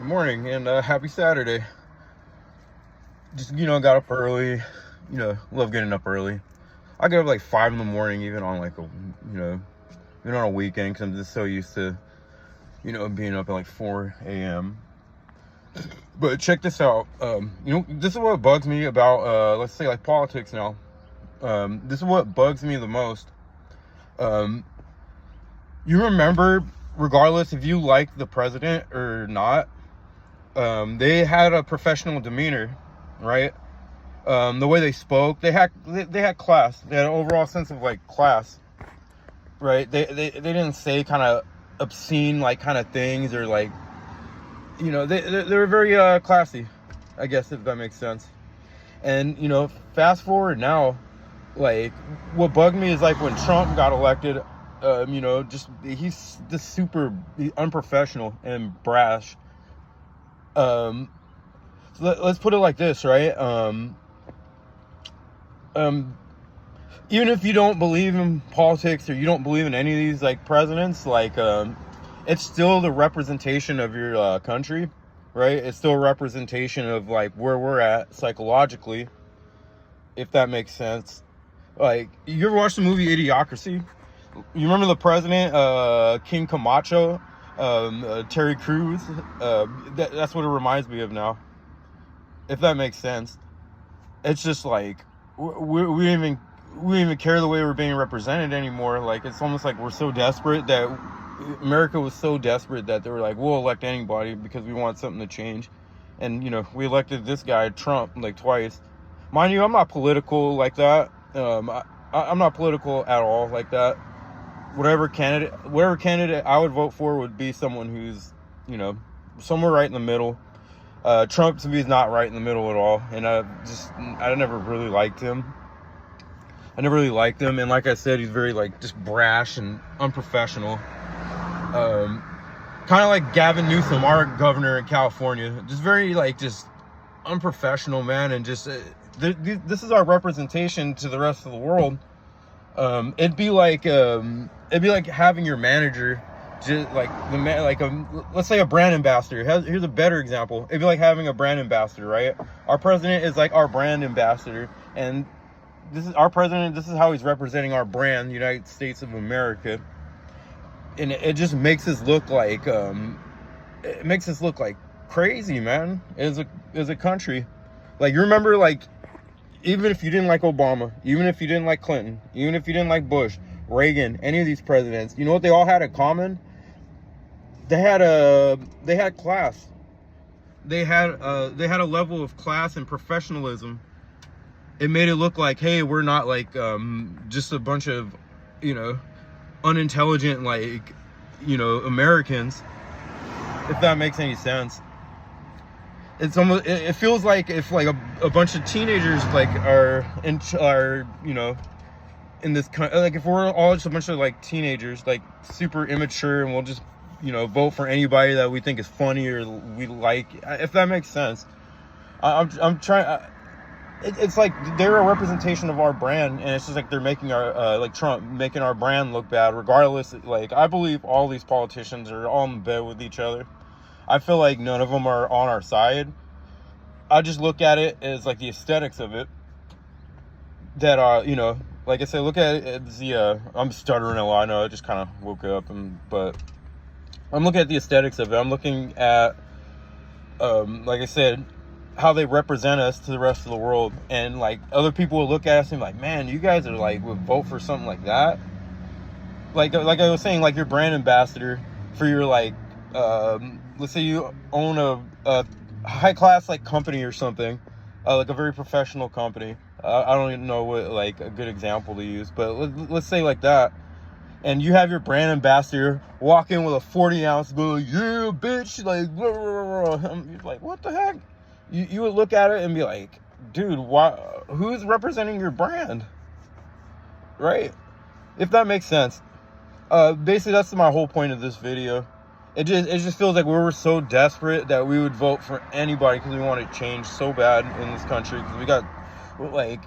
Good morning and happy Saturday. Just, got up early. Love getting up early. I get up like 5 in the morning, even on like even on a weekend, because I'm just so used to, being up at like 4 a.m. But check this out. This is what bugs me about, let's say, like politics now. This is what bugs me the most. You remember, regardless if you like the president or not, they had a professional demeanor, right? The way they spoke, they had class. They had an overall sense of like class, right? They didn't say kind of obscene like kind of things, or like, they were very classy, I guess, if that makes sense. And fast forward now, like what bugged me is like when Trump got elected, he's just super unprofessional and brash. So let's put it like this, right? Even if you don't believe in politics, or you don't believe in any of these like presidents, like it's still the representation of your country, right? It's still a representation of like where we're at psychologically, if that makes sense. Like, you ever watched the movie Idiocracy? You remember the president, King Camacho, Terry Crews? That's what it reminds me of now, if that makes sense. It's just like we don't even care the way we're being represented anymore. Like, it's almost like we're so desperate that America was so desperate that they were like, we'll elect anybody because we want something to change. And we elected this guy Trump like twice. Mind you, I'm not political like that. I'm not political at all like that. Whatever candidate I would vote for would be someone who's, somewhere right in the middle. Trump, to me, is not right in the middle at all. And I never really liked him. And like I said, he's very like just brash and unprofessional. Kind of like Gavin Newsom, our governor in California. Just very like just unprofessional, man. And just this is our representation to the rest of the world. It'd be like having your manager, just like let's say a brand ambassador. Here's a better example. It'd be like having a brand ambassador, right? Our president is like our brand ambassador, and this is our president. This is how he's representing our brand, United States of America, and it just makes us look like crazy, man. As a country, like, you remember, like, even if you didn't like Obama, even if you didn't like Clinton, even if you didn't like Bush, Reagan, any of these presidents, you know what they all had in common? They had class. They had a level of class and professionalism. It made it look like, hey, we're not like just a bunch of unintelligent like Americans, if that makes any sense. It's almost, it feels like if like a bunch of teenagers like are in this like, if we're all just a bunch of like teenagers, like super immature, and we'll just vote for anybody that we think is funny or we like, if that makes sense. I'm trying. It's like they're a representation of our brand, and it's just like they're making our like Trump making our brand look bad. Regardless, like, I believe all these politicians are all in bed with each other. I feel like none of them are on our side. I just look at it as like the aesthetics of it. That like I said, look at it as the I'm stuttering a lot. I know, I just kind of woke up, but I'm looking at the aesthetics of it. I'm looking at like I said, how they represent us to the rest of the world, and like other people will look at us and be like, man, you guys are like would vote for something like that. Like I was saying, like your brand ambassador for your like let's say you own a high class like company or something, like a very professional company. I don't even know what like a good example to use, but let's say like that. And you have your brand ambassador walk in with a 40-ounce, go like, yeah, bitch, like, blah, blah, blah. You're like, what the heck? You would look at it and be like, dude, who's representing your brand, right? If that makes sense. Basically, that's my whole point of this video. It just feels like we were so desperate that we would vote for anybody because we wanted change so bad in this country. Because we got, like,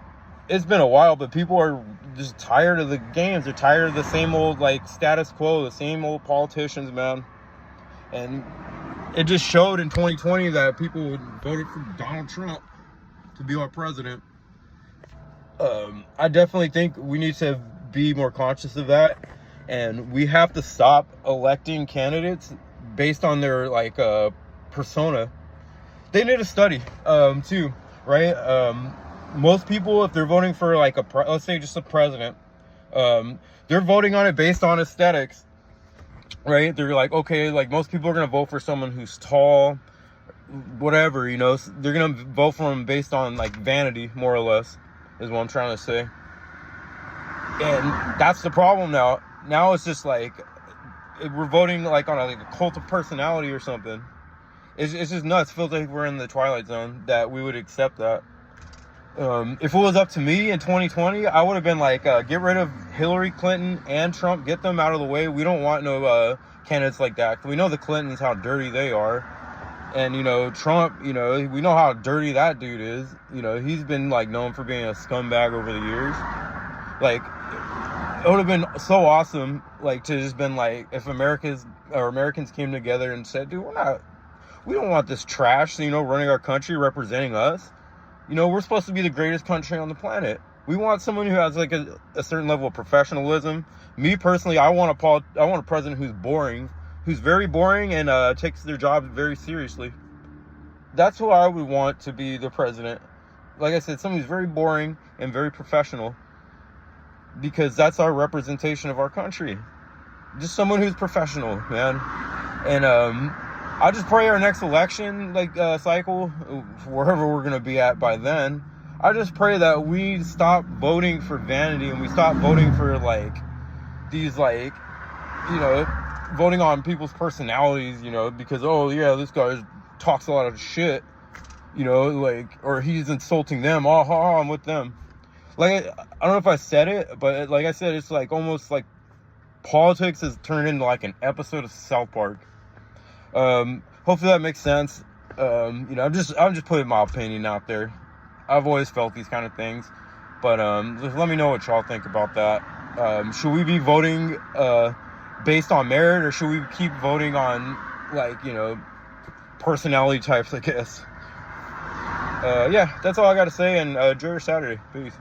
it's been a while, but people are just tired of the games. They're tired of the same old, like, status quo, the same old politicians, man. And it just showed in 2020 that people voted for Donald Trump to be our president. I definitely think we need to be more conscious of that, and we have to stop electing candidates based on their like persona. They need to study too, right? Most people, if they're voting for like let's say just a president, they're voting on it based on aesthetics, right? They're like, okay, like most people are gonna vote for someone who's tall, whatever, you know. They're gonna vote for them based on like vanity, more or less, is what I'm trying to say. And that's the problem now. Now it's just like we're voting like on like a cult of personality or something. It's just nuts. Feels like we're in the Twilight Zone that we would accept that. If it was up to me in 2020, I would have been like, get rid of Hillary Clinton and Trump, get them out of the way. We don't want no candidates like that. We know the Clintons, how dirty they are. And, you know, Trump, you know, we know how dirty that dude is. You know, he's been like known for being a scumbag over the years. Like, it would have been so awesome, like, to just been like, if Americans came together and said, dude, we don't want this trash, you know, running our country, representing us. You know, we're supposed to be the greatest country on the planet. We want someone who has like a certain level of professionalism. Me personally, I want a president who's very boring and takes their job very seriously. That's who I would want to be the president. Like I said, someone who's very boring and very professional, because that's our representation of our country. Just someone who's professional, man. And I just pray our next election cycle, wherever we're gonna be at by then, I just pray that we stop voting for vanity and we stop voting for like these like, you know, voting on people's personalities, you know, because, oh yeah, this guy talks a lot of shit, you know, like, or he's insulting them, I'm with them. Like, I don't know if I said it, but like I said, it's like almost like politics has turned into like an episode of South Park. Hopefully that makes sense. You know, I'm just putting my opinion out there. I've always felt these kind of things, but just let me know what y'all think about that. Should we be voting based on merit, or should we keep voting on, like, you know, personality types, I guess? Yeah, that's all I got to say, and enjoy your Saturday. Peace.